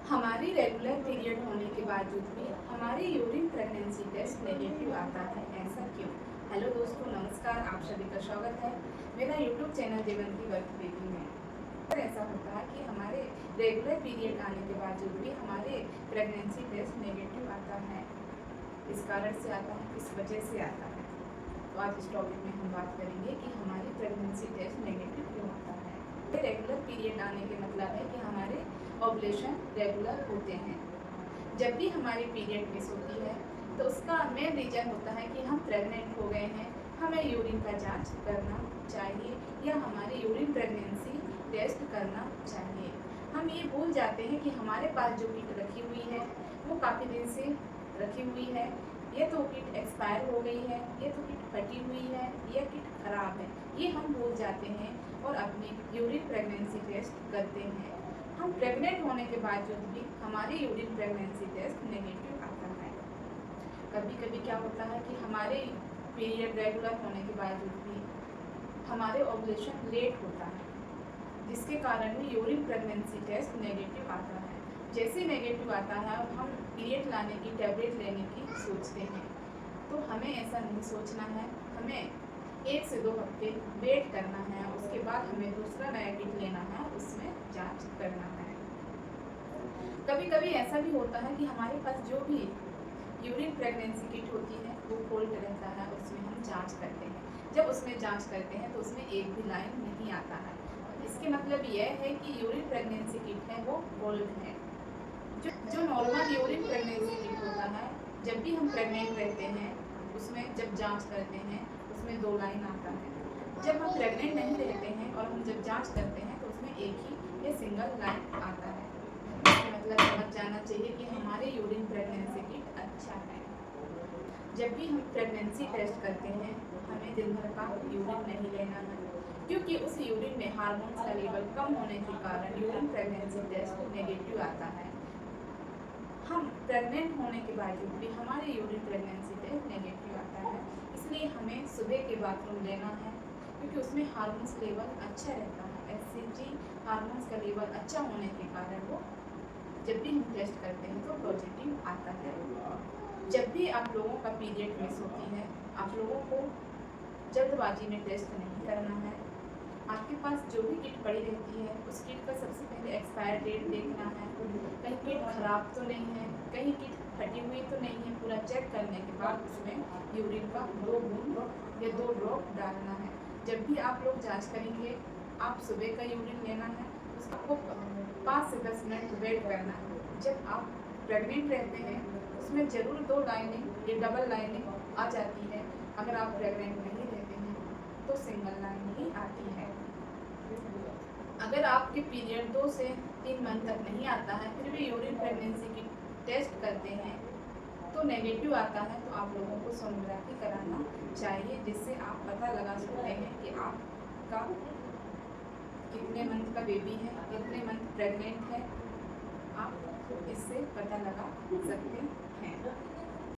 हमारी regular period होने के बावजूद भी हमारे यूरिन प्रेगनेंसी टेस्ट नेगेटिव आता है, ऐसा क्यों? हेलो दोस्तों, नमस्कार। आप सभी का स्वागत है मेरा YouTube channel Devanti work baby में। अगर ऐसा होता है कि हमारे रेगुलर पीरियड आने के बावजूद भी हमारे प्रेगनेंसी टेस्ट नेगेटिव आता है, इस कारण से आता है, किस वजह से आता है, तो आज इस टॉपिक में हम बात करेंगे कि हमारी प्रेगनेंसी टेस्ट नेगेटिव क्यों आता है। रेगुलर पीरियड आने के मतलब है कि हमारे ओवुलेशन रेगुलर होते हैं। जब भी हमारी पीरियड मिस होती है तो उसका मेन रीज़न होता है कि हम प्रेग्नेंट हो गए हैं, हमें यूरिन का जांच करना चाहिए या हमारी यूरिन प्रेगनेंसी टेस्ट करना चाहिए। हम ये भूल जाते हैं कि हमारे पास जो किट रखी हुई है वो काफ़ी दिन से रखी हुई है, ये तो किट एक्सपायर हो गई है, ये तो किट फटी हुई है, ये किट खराब है, ये हम भूल जाते हैं और अपनी यूरिन प्रेगनेंसी टेस्ट करते हैं। हम प्रेग्नेंट होने के बावजूद भी हमारी यूरिन प्रेगनेंसी टेस्ट नेगेटिव आता है। कभी कभी क्या होता है कि हमारे पीरियड रेगुलर होने के बावजूद भी हमारे ओवुलेशन लेट होता है, जिसके कारण भी यूरिन प्रेगनेंसी टेस्ट नेगेटिव आता है। जैसे नेगेटिव आता है हम पीरियड लाने की टैबलेट लेने की सोचते हैं, तो हमें ऐसा नहीं सोचना है। हमें 1 से 2 हफ्ते वेट करना है, उसके बाद हमें दूसरा नया किट लेना है, उसमें जांच करना है। कभी कभी ऐसा भी होता है कि हमारे पास जो भी यूरिन प्रेगनेंसी किट होती है वो फोल्ड रहता है, उसमें हम जांच करते हैं। जब उसमें जांच करते हैं तो उसमें एक भी लाइन नहीं आता है, इसके मतलब यह है कि यूरिन प्रेगनेंसी किट है वो फोल्ड है। जो नॉर्मल यूरिन प्रेगनेंसी किट होता है, जब भी हम प्रेग्नेंट रहते हैं उसमें जब जांच करते हैं उसमें 2 लाइन आता है। जब हम प्रेग्नेंट नहीं रहते हैं और हम जब जांच करते हैं तो उसमें एक ही या सिंगल लाइन आता है। इसका मतलब समझ जाना चाहिए कि हमारे यूरिन प्रेगनेंसी किट अच्छा है। जब भी हम प्रेगनेंसी टेस्ट करते हैं हमें दिन भर का यूरिन नहीं लेना है, क्योंकि उस यूरिन में हार्मोन्स का लेवल कम होने के कारण यूरिन प्रेगनेंसी टेस्ट नेगेटिव आता है। हम प्रेग्नेंट होने के बावजूद भी हमारे यूरिन प्रेगनेंसी टेस्ट नेगेटिव आता है, इसलिए हमें सुबह के बाथरूम लेना है, क्योंकि उसमें हार्मोन्स लेवल अच्छा रहता है। एचसीजी हार्मोन्स का लेवल अच्छा होने के कारण वो जब भी हम टेस्ट करते हैं तो पॉजिटिव आता है। जब भी आप लोगों का पीरियड मिस होती है, आप लोगों को जल्दबाजी में टेस्ट नहीं करना है। आपके पास जो भी किट पड़ी रहती है उस किट का सबसे पहले एक्सपायर डेट देखना है, कहीं किट खराब तो नहीं है, कहीं किट फटी हुई तो नहीं है। पूरा चेक करने के बाद उसमें यूरिन का 2 बूंद या 2 ड्रॉप डालना है। जब भी आप लोग जांच करेंगे, आप सुबह का यूरिन लेना है, उसको 5 से 10 मिनट वेट करना है। जब आप प्रेग्नेंट रहते हैं उसमें ज़रूर 2 लाइनिंग या डबल लाइनिंग आ जाती है। अगर आप प्रेग्नेंट नहीं रहते हैं तो सिंगल लाइन ही आती है। अगर आपके पीरियड 2 से 3 मंथ तक नहीं आता है, फिर भी यूरिन प्रेगनेंसी की टेस्ट करते हैं तो नेगेटिव आता है, तो आप लोगों को सोनोग्राफी कराना चाहिए, जिससे आप पता लगा सकते हैं कि आपका कितने मंथ का बेबी है, कितने मंथ प्रेग्नेंट है, आप इससे पता लगा सकते हैं।